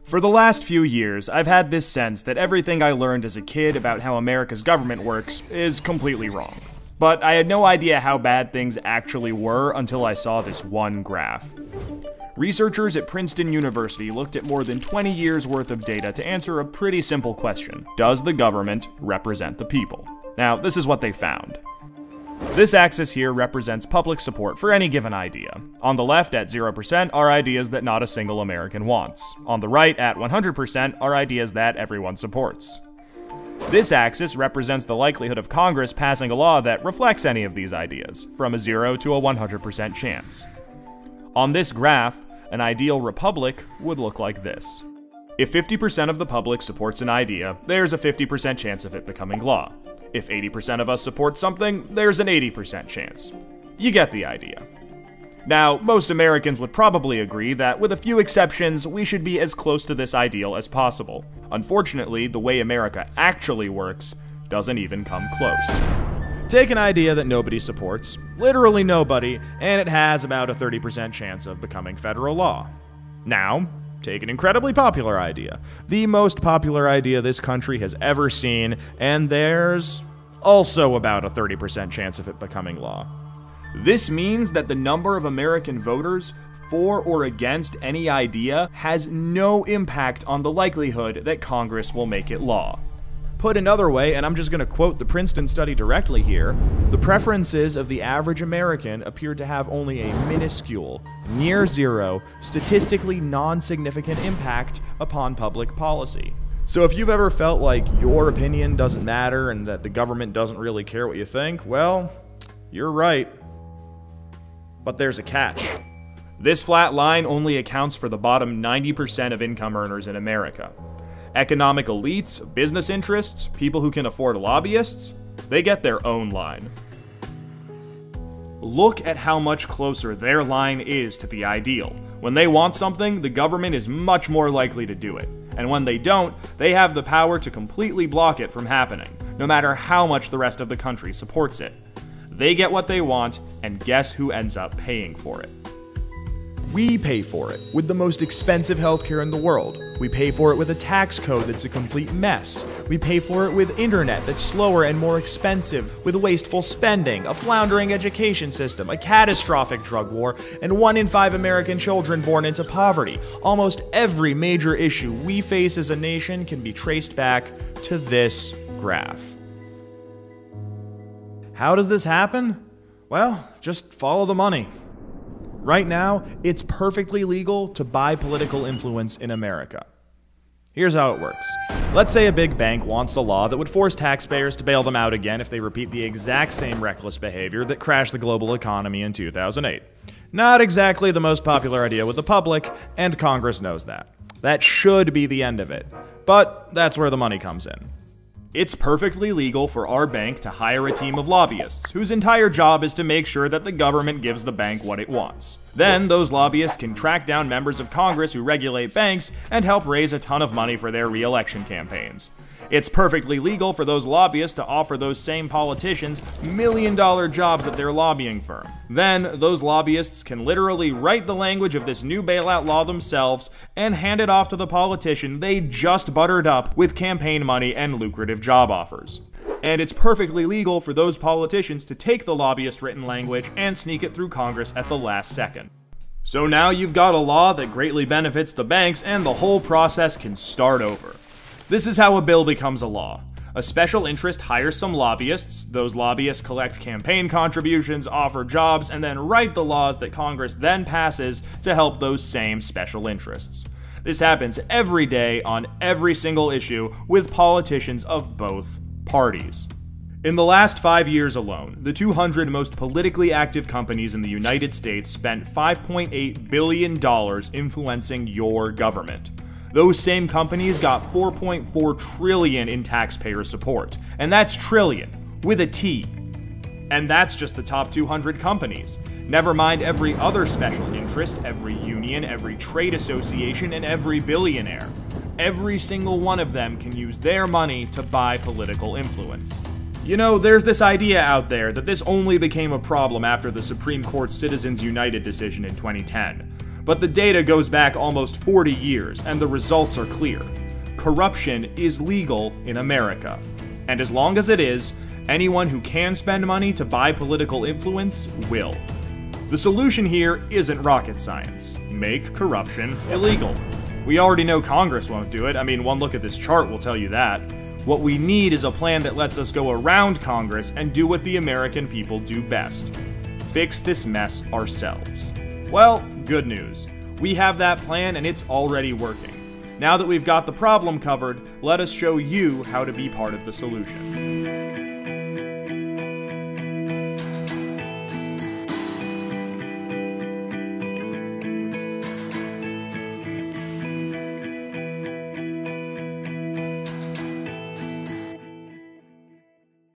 For the last few years, I've had this sense that everything I learned as a kid about how America's government works is completely wrong. But I had no idea how bad things actually were until I saw this one graph. Researchers at Princeton University looked at more than 20 years worth of data to answer a pretty simple question. Does the government represent the people? Now, this is what they found. This axis here represents public support for any given idea. On the left, at 0%, are ideas that not a single American wants. On the right, at 100%, are ideas that everyone supports. This axis represents the likelihood of Congress passing a law that reflects any of these ideas, from a 0 to a 100% chance. On this graph, an ideal republic would look like this. If 50% of the public supports an idea, there's a 50% chance of it becoming law. If 80% of us support something, there's an 80% chance. You get the idea. Now, most Americans would probably agree that, with a few exceptions, we should be as close to this ideal as possible. Unfortunately, the way America actually works doesn't even come close. Take an idea that nobody supports, literally nobody, and it has about a 30% chance of becoming federal law. Now, take an incredibly popular idea, the most popular idea this country has ever seen, and there's also about a 30% chance of it becoming law. This means that the number of American voters for or against any idea has no impact on the likelihood that Congress will make it law. Put another way, and I'm just going to quote the Princeton study directly here, the preferences of the average American appear to have only a minuscule, near zero, statistically non-significant impact upon public policy. So if you've ever felt like your opinion doesn't matter and that the government doesn't really care what you think, well, you're right. But there's a catch. This flat line only accounts for the bottom 90% of income earners in America. Economic elites, business interests, people who can afford lobbyists, they get their own line. Look at how much closer their line is to the ideal. When they want something, the government is much more likely to do it. And when they don't, they have the power to completely block it from happening, no matter how much the rest of the country supports it. They get what they want, and guess who ends up paying for it? We pay for it with the most expensive healthcare in the world. We pay for it with a tax code that's a complete mess. We pay for it with internet that's slower and more expensive, with wasteful spending, a floundering education system, a catastrophic drug war, and 1 in 5 American children born into poverty. Almost every major issue we face as a nation can be traced back to this graph. How does this happen? Well, just follow the money. Right now, it's perfectly legal to buy political influence in America. Here's how it works. Let's say a big bank wants a law that would force taxpayers to bail them out again if they repeat the exact same reckless behavior that crashed the global economy in 2008. Not exactly the most popular idea with the public, and Congress knows that. That should be the end of it. But that's where the money comes in. It's perfectly legal for our bank to hire a team of lobbyists, whose entire job is to make sure that the government gives the bank what it wants. Then, those lobbyists can track down members of Congress who regulate banks and help raise a ton of money for their re-election campaigns. It's perfectly legal for those lobbyists to offer those same politicians million-dollar jobs at their lobbying firm. Then, those lobbyists can literally write the language of this new bailout law themselves and hand it off to the politician they just buttered up with campaign money and lucrative job offers. And it's perfectly legal for those politicians to take the lobbyist-written language and sneak it through Congress at the last second. So now you've got a law that greatly benefits the banks, and the whole process can start over. This is how a bill becomes a law. A special interest hires some lobbyists, those lobbyists collect campaign contributions, offer jobs, and then write the laws that Congress then passes to help those same special interests. This happens every day on every single issue with politicians of both parties. In the last 5 years alone, the 200 most politically active companies in the United States spent $5.8 billion influencing your government. Those same companies got $4.4 trillion in taxpayer support. And that's trillion, with a T. And that's just the top 200 companies. Never mind every other special interest, every union, every trade association, and every billionaire. Every single one of them can use their money to buy political influence. You know, there's this idea out there that this only became a problem after the Supreme Court's Citizens United decision in 2010. But the data goes back almost 40 years, and the results are clear. Corruption is legal in America. And as long as it is, anyone who can spend money to buy political influence will. The solution here isn't rocket science. Make corruption illegal. We already know Congress won't do it. I mean, one look at this chart will tell you that. What we need is a plan that lets us go around Congress and do what the American people do best. Fix this mess ourselves. Well, good news. We have that plan and it's already working. Now that we've got the problem covered, let us show you how to be part of the solution.